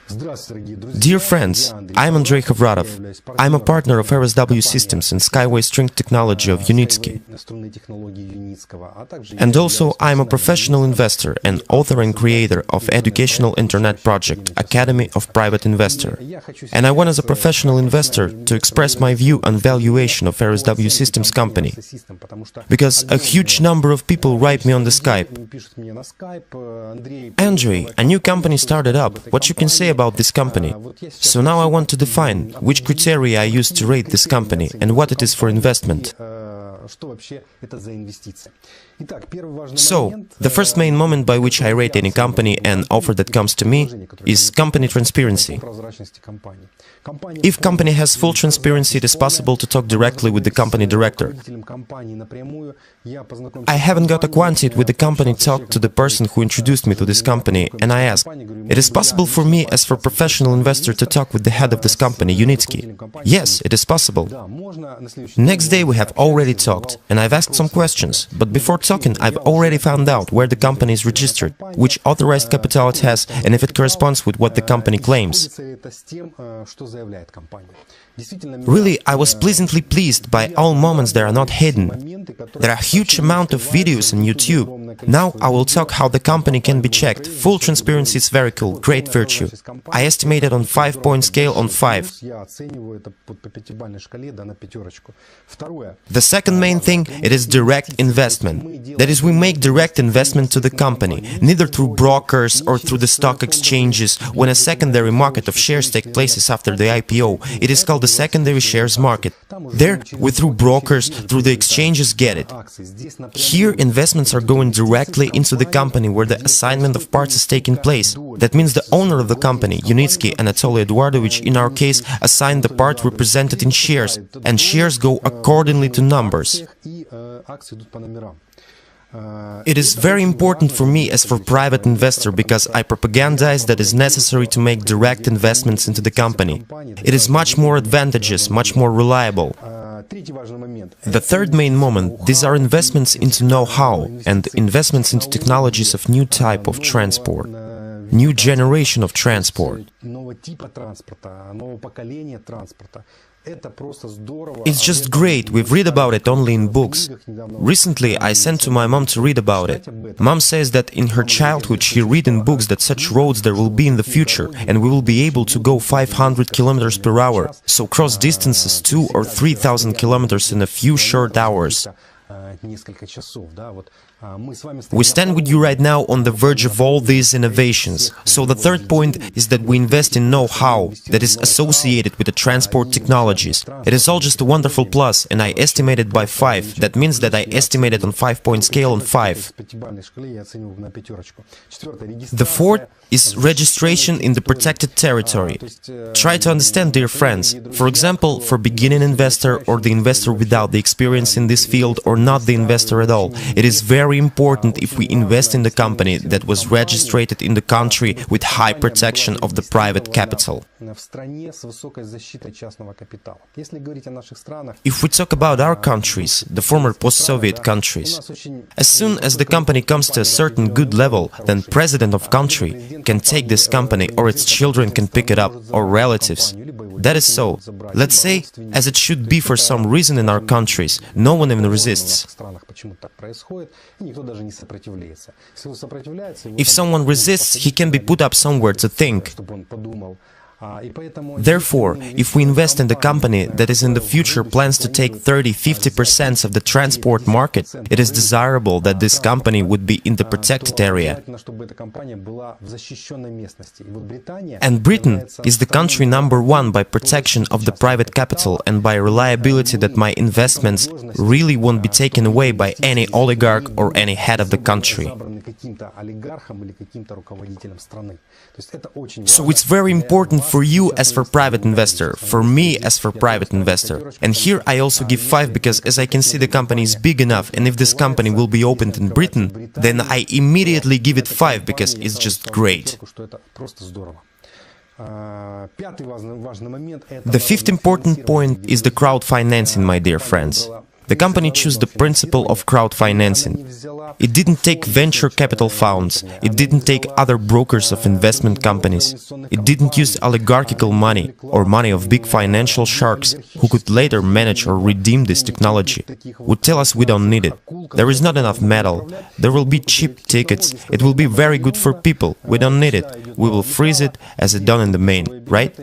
Dear friends, I'm Andrei Hovratov. I'm a partner of Rsw-System'S and Skyway String Technology of Unitsky. And also I'm a professional investor and author and creator of educational internet project Academy of Private Investor. And I want as a professional investor to express my view on valuation of Rsw-System'S company. Because a huge number of people write me on the Skype. Andrei, a new company started up. What you can say about this company? So now I want to define which criteria I use to rate this company and what it is for investment. So, the first main moment by which I rate any company and offer that comes to me is company transparency. If company has full transparency, it is possible to talk directly with the company director. I haven't got acquainted with the company, talked to the person who introduced me to this company, and I asked, it is possible for me as for professional investor to talk with the head of this company, Unitsky? Yes, it is possible. Next day we have already talked, and I've asked some questions, but before talking I've already found out where the company is registered, which authorized capital it has, and if it corresponds with what the company claims. Really, I was pleasantly pleased by all moments that are not hidden. There are a huge amount of videos on YouTube. Now I will talk how the company can be checked. Full transparency is very cool, great virtue. I estimate it on 5-point scale on 5. The second main thing, it is direct investment. That is, we make direct investment to the company, neither through brokers or through the stock exchanges. When a secondary market of shares takes place after the IPO, it is called the secondary shares market. There, we through brokers, through the exchanges get it. Here, investments are going directly into the company where the assignment of parts is taking place. That means the owner of the company, Unitsky Anatoly Eduardovich, in our case, assigned the part represented in shares, and shares go accordingly to numbers. It is very important for me as for private investor because I propagandize that it is necessary to make direct investments into the company. It is much more advantageous, much more reliable. The third main moment, these are investments into know-how and investments into technologies of new type of transport, new generation of transport. It's just great, we've read about it only in books. Recently I sent to my mom to read about it. Mom says that in her childhood she read in books that such roads there will be in the future and we will be able to go 500 kilometers per hour, so cross distances 2,000 or 3,000 kilometers in a few short hours. We stand with you right now on the verge of all these innovations. So the third point is that we invest in know-how that is associated with the transport technologies. It is all just a wonderful plus, and I estimate it by 5. That means that I estimate it on 5-point scale on 5. The fourth is registration in the protected territory. Try to understand, dear friends. For example, for beginning investor or the investor without the experience in this field or not the investor at all, it is very important if we invest in the company that was registered in the country with high protection of the private capital. If we talk about our countries, the former post-Soviet countries, as soon as the company comes to a certain good level, then president of country can take this company or its children can pick it up, or relatives. That is so. Let's say, as it should be for some reason in our countries, no one even resists. If someone resists, he can be put up somewhere to think. Therefore, if we invest in the company that is in the future plans to take 30–50% of the transport market, it is desirable that this company would be in the protected area. And Britain is the country #1 by protection of the private capital and by reliability that my investments really won't be taken away by any oligarch or any head of the country. So it's very important for you as for private investor, for me as for private investor. And here I also give 5 because as I can see the company is big enough, and if this company will be opened in Britain, then I immediately give it 5 because it's just great. The fifth important point is the crowd financing, my dear friends. The company chose the principle of crowdfinancing. It didn't take venture capital funds, it didn't take other brokers of investment companies, it didn't use oligarchical money or money of big financial sharks who could later manage or redeem this technology, would tell us we don't need it. There is not enough metal, there will be cheap tickets, it will be very good for people, we don't need it, we will freeze it as it done in the main, right?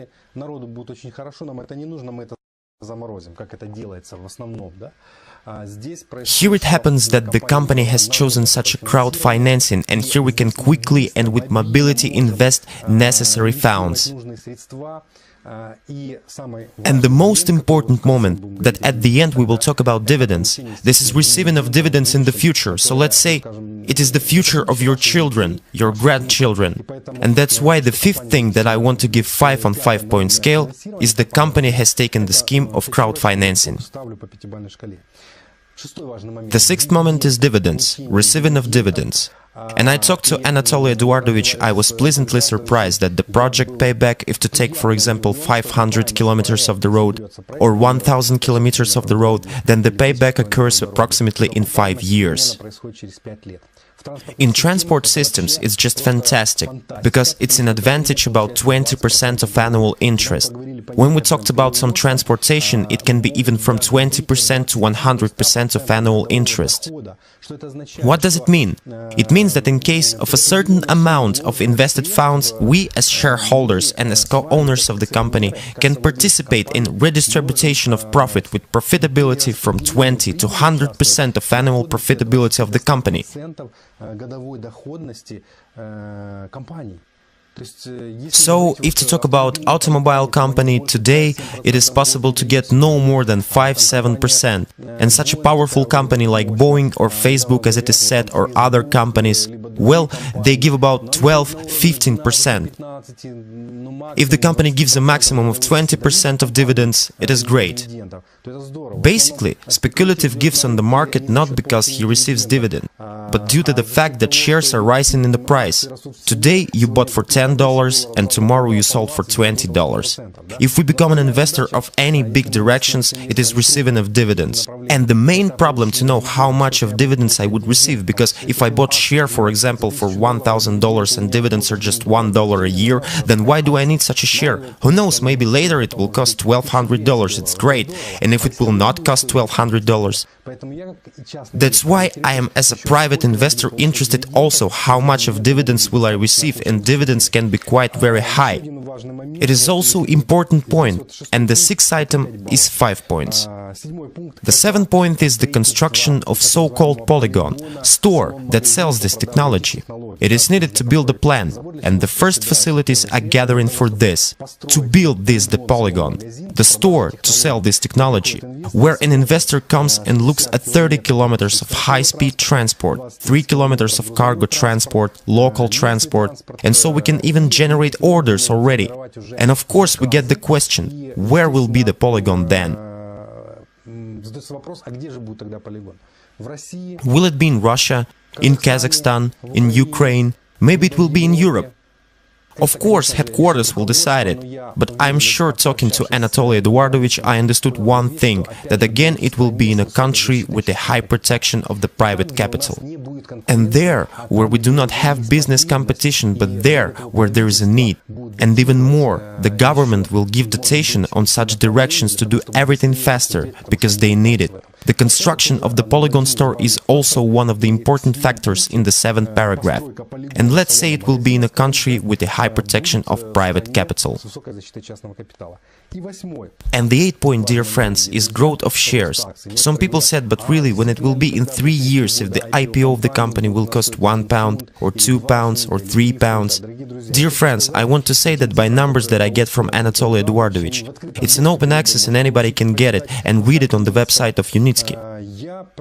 Here it happens that the company has chosen such a crowdfinancing, and here we can quickly and with mobility invest necessary funds. And the most important moment, that at the end we will talk about dividends. This is receiving of dividends in the future, so let's say it is the future of your children, your grandchildren. And that's why the fifth thing that I want to give 5 on 5-point scale is the company has taken the scheme of crowdfinancing. The sixth moment is dividends, receiving of dividends. And I talked to Anatoly Eduardovich, I was pleasantly surprised that the project payback, if to take for example 500 kilometers of the road or 1000 kilometers of the road, then the payback occurs approximately in 5 years. In transport systems, it's just fantastic, because it's an advantage about 20% of annual interest. When we talked about some transportation, it can be even from 20% to 100% of annual interest. What does it mean? It means that in case of a certain amount of invested funds, we as shareholders and as co-owners of the company can participate in redistribution of profit with profitability from 20 to 100% of annual profitability of the company. So, if to talk about automobile company, today it is possible to get no more than 5–7%. And such a powerful company like Boeing or Facebook, as it is said, or other companies, well, they give about 12–15%. If the company gives a maximum of 20% of dividends, it is great. Basically, speculative gives on the market not because he receives dividend, but due to the fact that shares are rising in the price. Today you bought for $10 and tomorrow you sold for $20. If we become an investor of any big directions, it is receiving of dividends. And the main problem to know how much of dividends I would receive, because if I bought share, for example, for $1,000 and dividends are just $1 a year, then why do I need such a share? Who knows, maybe later it will cost $1,200, it's great. And if it will not cost $1,200? That's why I am, as a private investor, interested also how much of dividends will I receive, and dividends can be quite very high. It is also important point, and the sixth item is 5 points. The seventh point is the construction of so-called polygon, store that sells this technology. It is needed to build a plant, and the first facilities are gathering for this, to build this the polygon, the store to sell this technology, where an investor comes and looks at 30 kilometers of high-speed transport, 3 kilometers of cargo transport, local transport, and so we can even generate orders already. And of course we get the question, where will be the polygon then? Will it be in Russia, in Kazakhstan, in Ukraine? Maybe it will be in Europe. Of course, headquarters will decide it, but I'm sure talking to Anatoly Eduardovich I understood one thing, that again it will be in a country with a high protection of the private capital. And there, where we do not have business competition, but there, where there is a need. And even more, the government will give dotation on such directions to do everything faster, because they need it. The construction of the polygon store is also one of the important factors in the 7th paragraph. And let's say it will be in a country with a high protection of private capital. And the 8th point, dear friends, is growth of shares. Some people said, but really, when it will be in 3 years, if the IPO of the company will cost £1 or £2 or £3? Dear friends, I want to say that by numbers that I get from Anatoly Eduardovich. It's an open access and anybody can get it and read it on the website of Unitsky.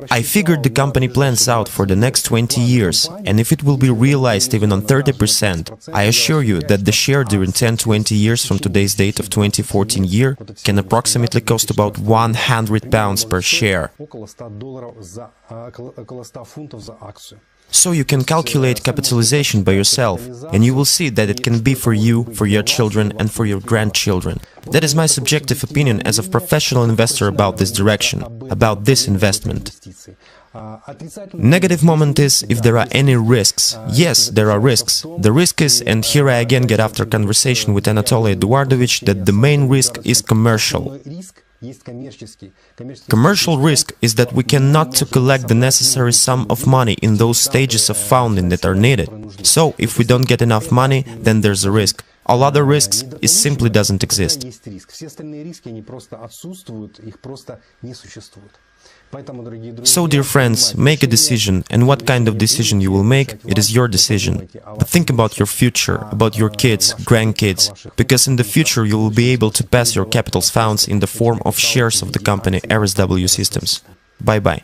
I figured the company plans out for the next 20 years, and if it will be realized even on 30%, I assure you that the share during 10–20 years from today's date of 2014 year can approximately cost about £100 per share. So you can calculate capitalization by yourself, and you will see that it can be for you, for your children, and for your grandchildren. That is my subjective opinion as a professional investor about this direction, about this investment. Negative moment is if there are any risks. Yes, there are risks. The risk is, and here I again get after conversation with Anatoly Eduardovich, that the main risk is commercial. Commercial risk is that we cannot to collect the necessary sum of money in those stages of founding that are needed. So, if we don't get enough money, then there's a risk. All other risks, it simply doesn't exist. So, dear friends, make a decision, and what kind of decision you will make, it is your decision. But think about your future, about your kids, grandkids, because in the future you will be able to pass your capital's funds in the form of shares of the company Rsw-Systems. Bye-bye.